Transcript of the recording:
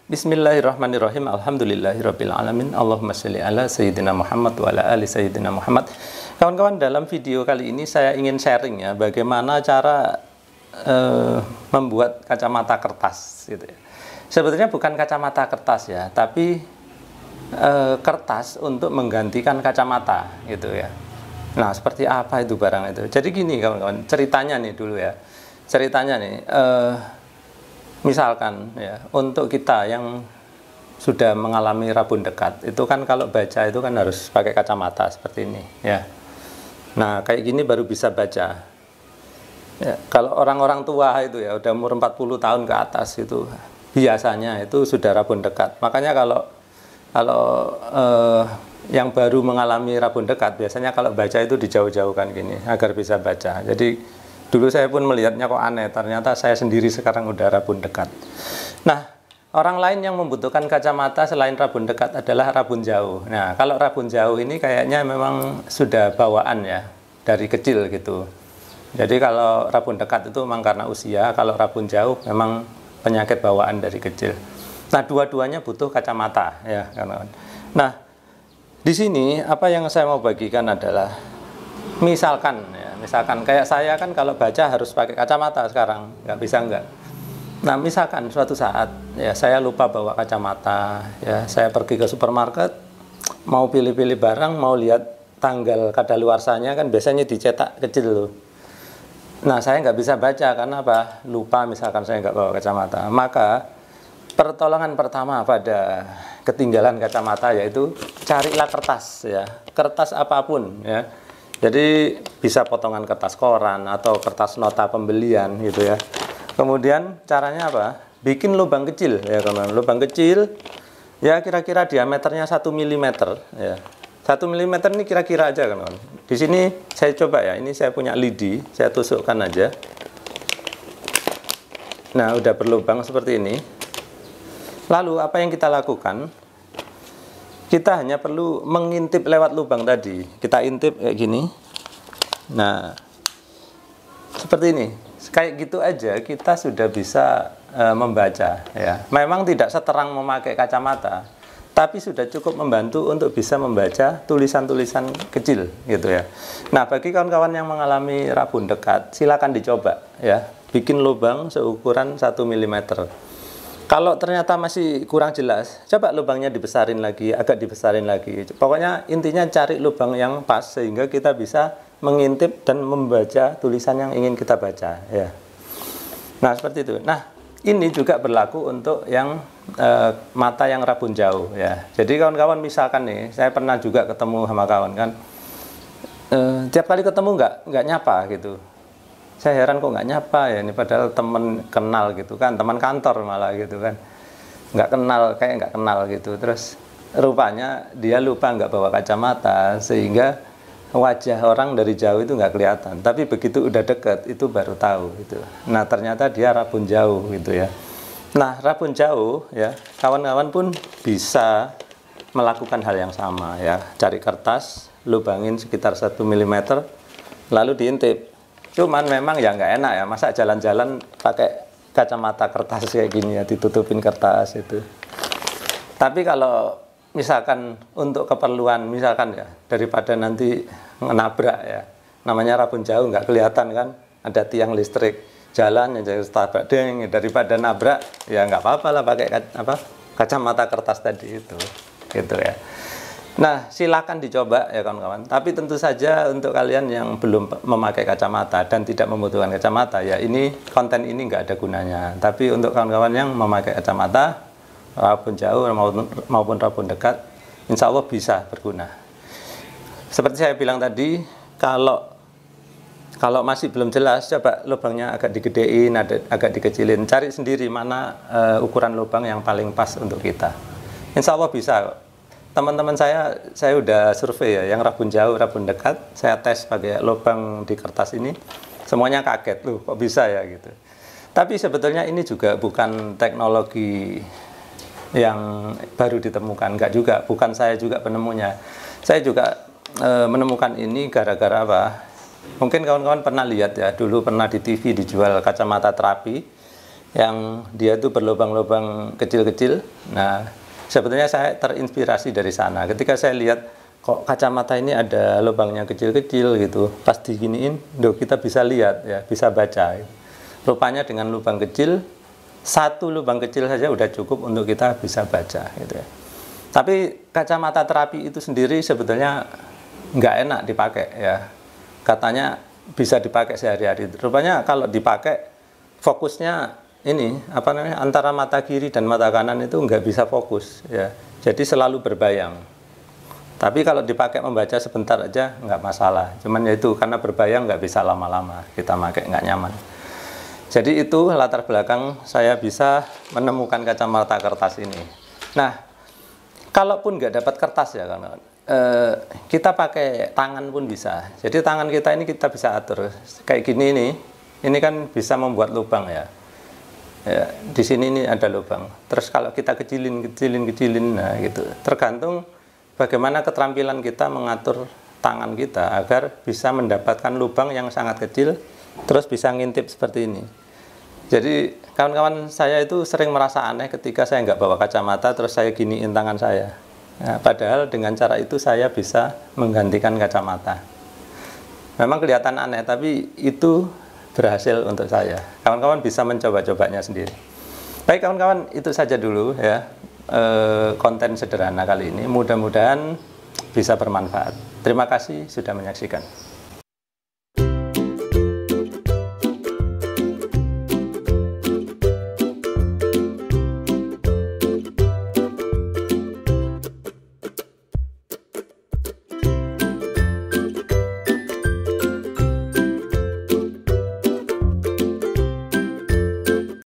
Bismillahirrahmanirrahim. Alhamdulillahirabbil alamin. Allahumma shalli ala sayyidina Muhammad wa ala ali sayyidina Muhammad. Kawan-kawan, dalam video kali ini saya ingin sharing ya bagaimana cara membuat kacamata kertas gitu ya. Sebetulnya bukan kacamata kertas ya, tapi kertas untuk menggantikan kacamata gitu ya. Nah, seperti apa itu barang itu? Jadi gini kawan-kawan, ceritanya nih dulu ya. Ceritanya nih misalkan ya, untuk kita yang sudah mengalami rabun dekat, itu kan kalau baca itu kan harus pakai kacamata seperti ini ya. Nah, kayak gini baru bisa baca ya. Kalau orang-orang tua itu ya udah umur 40 tahun ke atas itu biasanya itu sudah rabun dekat. Makanya kalau yang baru mengalami rabun dekat, biasanya kalau baca itu dijauh-jauhkan gini agar bisa baca. Jadi dulu saya pun melihatnya kok aneh, ternyata saya sendiri sekarang udah rabun dekat. Nah, orang lain yang membutuhkan kacamata selain rabun dekat adalah rabun jauh. Nah, kalau rabun jauh ini kayaknya memang sudah bawaan ya, dari kecil gitu. Jadi kalau rabun dekat itu memang karena usia, kalau rabun jauh memang penyakit bawaan dari kecil. Nah, dua-duanya butuh kacamata ya, kawan-kawan. Nah, di sini apa yang saya mau bagikan adalah misalkan kayak saya kan kalau baca harus pakai kacamata sekarang, nggak bisa enggak. Nah, misalkan suatu saat ya saya lupa bawa kacamata ya, saya pergi ke supermarket mau pilih-pilih barang, mau lihat tanggal kadaluarsanya kan biasanya dicetak kecil loh. Nah, saya nggak bisa baca karena apa? Lupa, misalkan saya nggak bawa kacamata. Maka pertolongan pertama pada ketinggalan kacamata yaitu carilah kertas ya, kertas apapun ya. Jadi bisa potongan kertas koran atau kertas nota pembelian gitu ya. Kemudian caranya apa? Bikin lubang kecil ya teman-teman. Lubang kecil ya kira-kira diameternya 1 mm ya. 1 mm ini kira-kira aja teman-teman. Di sini saya coba ya. Ini saya punya lidi, saya tusukkan aja. Nah, udah berlubang seperti ini. Lalu apa yang kita lakukan? Kita hanya perlu mengintip lewat lubang tadi. Kita intip kayak gini. Nah, seperti ini. Kayak gitu aja kita sudah bisa membaca ya. Memang tidak seterang memakai kacamata, tapi sudah cukup membantu untuk bisa membaca tulisan-tulisan kecil gitu ya. Nah, bagi kawan-kawan yang mengalami rabun dekat, silakan dicoba ya. Bikin lubang seukuran 1 mm. Kalau ternyata masih kurang jelas, coba lubangnya dibesarin lagi, agak dibesarin lagi. Pokoknya intinya cari lubang yang pas sehingga kita bisa mengintip dan membaca tulisan yang ingin kita baca ya. Nah, seperti itu. Nah, ini juga berlaku untuk yang mata yang rabun jauh ya. Jadi kawan-kawan misalkan nih, saya pernah juga ketemu sama kawan kan, tiap kali ketemu nggak nyapa gitu. Saya heran kok nggak nyapa ya, ini padahal teman kenal gitu kan, teman kantor malah gitu kan, nggak kenal, kayak nggak kenal gitu. Terus rupanya dia lupa nggak bawa kacamata sehingga wajah orang dari jauh itu nggak kelihatan, tapi begitu udah deket itu baru tahu gitu. Nah, ternyata dia rabun jauh gitu ya. Nah, rabun jauh ya, kawan-kawan pun bisa melakukan hal yang sama ya, cari kertas, lubangin sekitar 1 mm, lalu diintip. Cuman memang ya nggak enak ya, masa jalan-jalan pakai kacamata kertas kayak gini ya, ditutupin kertas itu. Tapi kalau misalkan untuk keperluan, misalkan ya, daripada nanti nabrak ya, namanya rabun jauh nggak kelihatan kan, ada tiang listrik, jalan ya jadi tabrak deng, daripada nabrak ya nggak apa-apa lah pakai kacamata kertas tadi itu, gitu ya. Nah, silakan dicoba ya kawan-kawan. Tapi tentu saja untuk kalian yang belum memakai kacamata dan tidak membutuhkan kacamata, ya ini konten ini nggak ada gunanya. Tapi untuk kawan-kawan yang memakai kacamata, rabun jauh maupun rabun dekat, insya Allah bisa berguna. Seperti saya bilang tadi, kalau masih belum jelas, coba lubangnya agak digedein, agak dikecilin. Cari sendiri mana ukuran lubang yang paling pas untuk kita. Insya Allah bisa. Teman-teman saya udah survei ya, yang rabun jauh, rabun dekat, saya tes pakai lubang di kertas ini, semuanya kaget, loh kok bisa ya gitu. Tapi sebetulnya ini juga bukan teknologi yang baru ditemukan, enggak juga, bukan saya juga penemunya. Saya juga menemukan ini gara-gara apa? Mungkin kawan-kawan pernah lihat ya, dulu pernah di TV dijual kacamata terapi yang dia itu berlubang-lubang kecil-kecil. Nah, sebetulnya saya terinspirasi dari sana. Ketika saya lihat kok kacamata ini ada lubangnya kecil-kecil gitu, pas diginiin, kita bisa lihat ya, bisa baca. Rupanya dengan lubang kecil, satu lubang kecil saja udah cukup untuk kita bisa baca gitu ya. Tapi kacamata terapi itu sendiri sebetulnya nggak enak dipakai ya. Katanya bisa dipakai sehari-hari. Rupanya kalau dipakai fokusnya ini apa namanya, antara mata kiri dan mata kanan itu nggak bisa fokus ya. Jadi selalu berbayang. Tapi kalau dipakai membaca sebentar aja nggak masalah. Cuman ya itu karena berbayang nggak bisa lama-lama, kita pakai nggak nyaman. Jadi itu latar belakang saya bisa menemukan kacamata kertas ini. Nah, kalaupun nggak dapat kertas ya kawan-kawan, kita pakai tangan pun bisa. Jadi tangan kita ini kita bisa atur kayak gini nih. Ini kan bisa membuat lubang ya. Ya, di sini ini ada lubang. Terus kalau kita kecilin, nah gitu. Tergantung bagaimana keterampilan kita mengatur tangan kita agar bisa mendapatkan lubang yang sangat kecil, terus bisa ngintip seperti ini. Jadi kawan-kawan saya itu sering merasa aneh ketika saya nggak bawa kacamata, terus saya giniin tangan saya. Nah, padahal dengan cara itu saya bisa menggantikan kacamata. Memang kelihatan aneh, tapi itu berhasil untuk saya. Kawan-kawan bisa mencoba-cobanya sendiri. Baik kawan-kawan, itu saja dulu ya konten sederhana kali ini. Mudah-mudahan bisa bermanfaat. Terima kasih sudah menyaksikan.